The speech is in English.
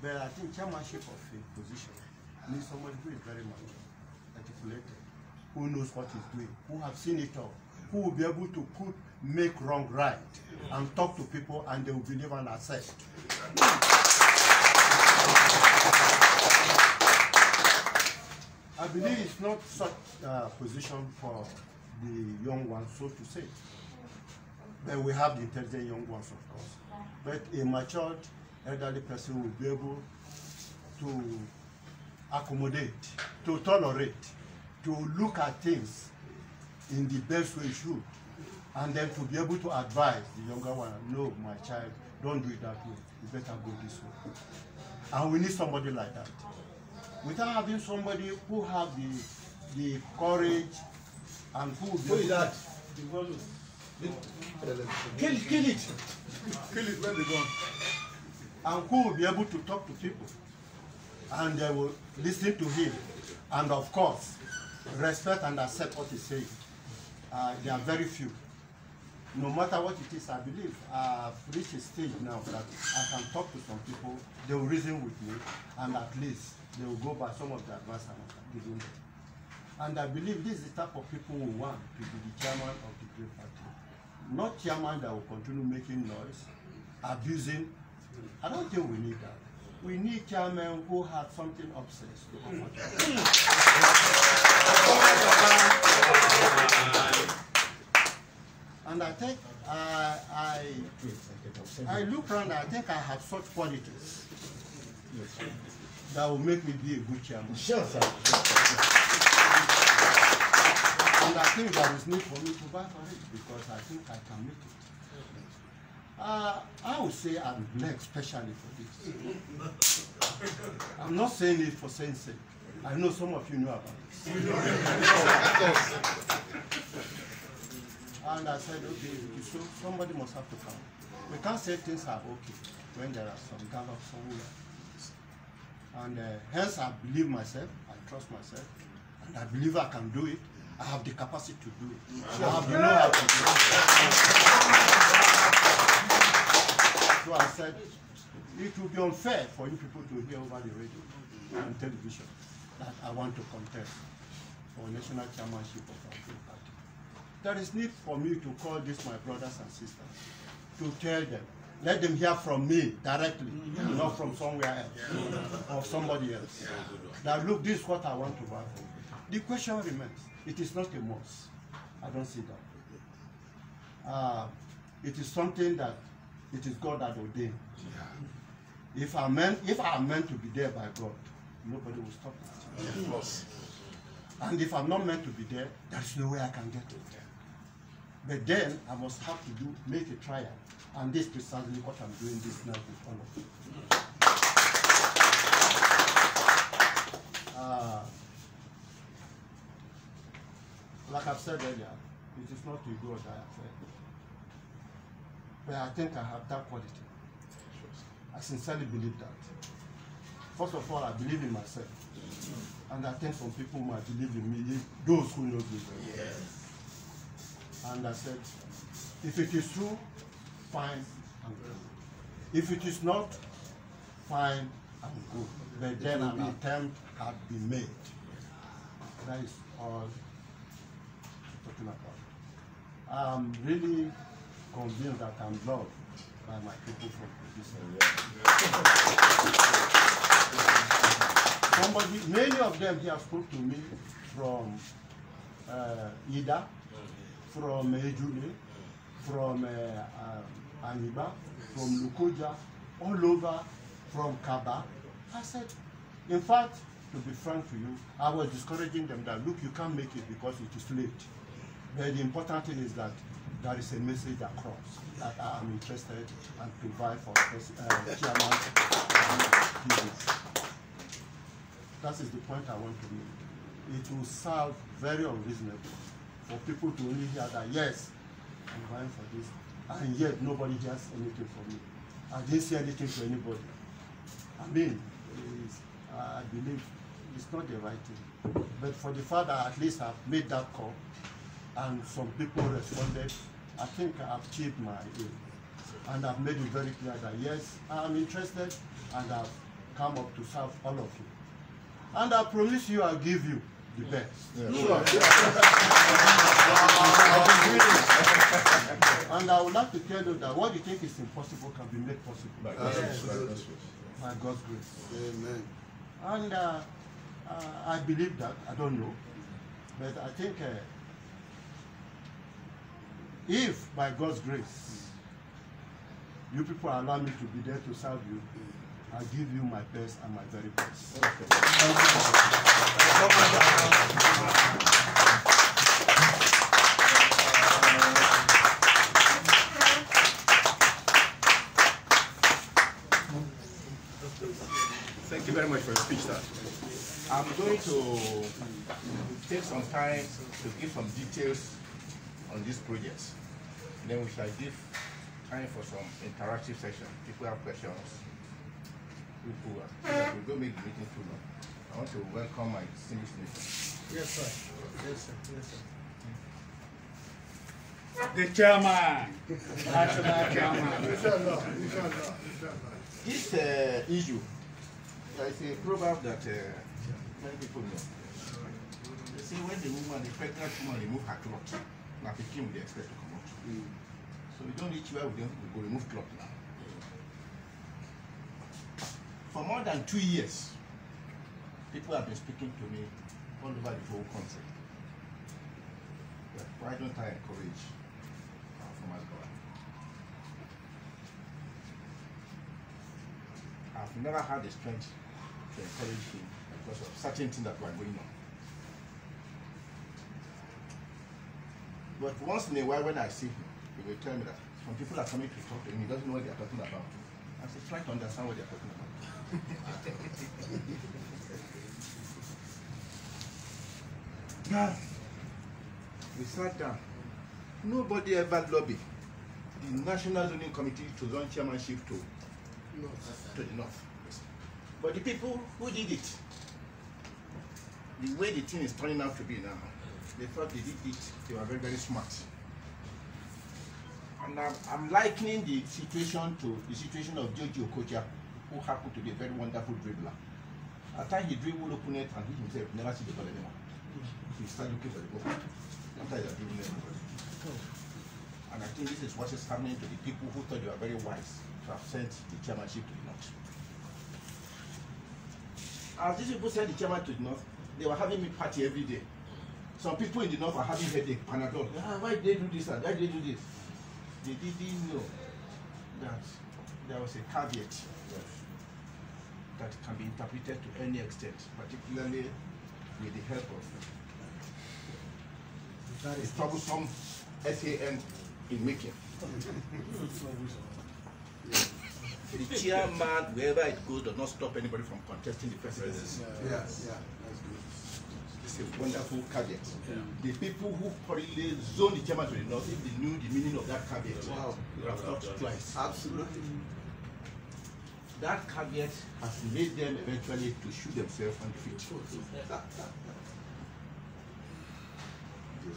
But I think chairmanship of a position needs somebody who is very much articulated, who knows what he's doing, who have seen it all, who will be able to make wrong right and talk to people and they will believe and accept. I believe it's not such a position for the young ones, so to say. But we have the intelligent young ones, of course. But a matured elderly person will be able to accommodate, to tolerate, to look at things in the best way it should, and then to be able to advise the younger one, no, my child, don't do it that way, you better go this way. And we need somebody like that. Without having somebody who have the courage and who will be able that? Kill it. Kill it when they go. And who will be able to talk to people. And they will listen to him. And of course, respect and accept what he's saying. There are very few. No matter what it is, I believe I've reached a stage now that I can talk to some people, they will reason with me, and at least they will go by some of the advice I'm giving them. And I believe this is the type of people who want to be the chairman of the great party. Not chairman that will continue making noise, abusing. I don't think we need that. We need chairmen who have something obsessed to offer. And I think I look around, I think I have such qualities that will make me be a good chairman. Sure, sir. And I think there is need for me to buy for it because I think I can make it. I would say I'm blessed especially for this. I'm not saying it for saying sake. I know some of you know about this. And I said, okay, so somebody must have to come. We can't say things are okay when there are some gallop somewhere. And hence I believe myself, I trust myself, and I believe I can do it. I have the capacity to do it. I have the know-how to do it. So I said, it would be unfair for you people to hear over the radio and television that I want to contest for national chairmanship of our great party. There is need for me to call this my brothers and sisters, to tell them, let them hear from me directly, not from somewhere else or somebody else. That look, this is what I want to buy for you. The question remains, it is not a must. I don't see that. It is something that it is God that ordained. If I am meant to be there by God, nobody will stop it. And if I'm not meant to be there, there is no way I can get to there. But then I must have to make a trial. And this is precisely what I'm doing this night with all of you. Like I've said earlier, it is not to go or die affair. But I think I have that quality. I sincerely believe that. First of all, I believe in myself. And I think some people might believe in me, those who know me very well. And I said, if it is true, fine and good. If it is not, fine and good. But then an attempt had been made. That is all I'm talking about. I'm really convinced that I'm loved by my people from this area. Many of them here spoke to me from Ida, from Ejule, from Aniba, from Lukoja, all over, from Kaba. I said, in fact, to be frank to you, I was discouraging them that, look, you can't make it because it is late. But the important thing is that there is a message across that I am interested and provide for chairman. That is the point I want to make. It will sound very unreasonable for people to only hear that, yes, I'm vying for this, and yet nobody hears anything from me. I didn't say anything to anybody. I mean, I believe it's not the right thing. But for the fact that at least I've made that call, and some people responded, I think I've achieved my aim. And I've made it very clear that yes, I'm interested, and I've come up to serve all of you. And I promise you I'll give you the best. Yeah. Sure. And I would like to tell you that what you think is impossible can be made possible. By God's grace. By God's grace. Amen. And I believe that, I don't know, but I think if by God's grace you people allow me to be there to serve you, I'll give you my best and my very best. Thank you very much for your speech, sir. I'm going to take some time to give some details on this project. Then we shall give time for some interactive session. People have questions. We'll go make the meeting too long. I want to welcome my distinguished nation. Yes, sir. Yes, sir. Yes, sir. The chairman, national chairman. Inshallah. This issue, there is a proverb that many people know. They say when the pregnant woman remove her cloth, like a king they expect to come out. So we don't reach where we don't go remove cloth now. For more than 2 years, people have been speaking to me all over the whole country. But why don't I encourage our former governor? I've never had the strength to encourage him because of certain things that were going on. But once in a while when I see him, he will tell me that some people are coming to talk to him, he doesn't know what they are talking about. I say, try to understand what they are talking about. Now, we sat down. Nobody ever lobbied the National Zoning Committee to zone chairmanship to the north. But the people who did it, the way the thing is turning out to be now, they thought they did it, they were very, very smart. And I'm likening the situation to the situation of Joji Okocha, who happened to be a very wonderful dribbler. At times he dribbled open it and he himself never see the ball anymore. He started looking for the ball. After he had dribbling everybody. And I think this is what is happening to the people who thought they were very wise to have sent the chairmanship to the north. As these people sent the chairman to the north, they were having me party every day. Some people in the north are having headache, Panadol. Why did they do this and why did they do this? They didn't know that there was a caveat that can be interpreted to any extent, particularly with the help of a troublesome SAN in making. The chairman, wherever it goes, does not stop anybody from contesting the presidency. Yes. It's a wonderful caveat. The people who currently zone the chairman to the north, if they knew the meaning of that caveat, they would have thought twice. Absolutely. That caveat has made them eventually to shoot themselves on the feet.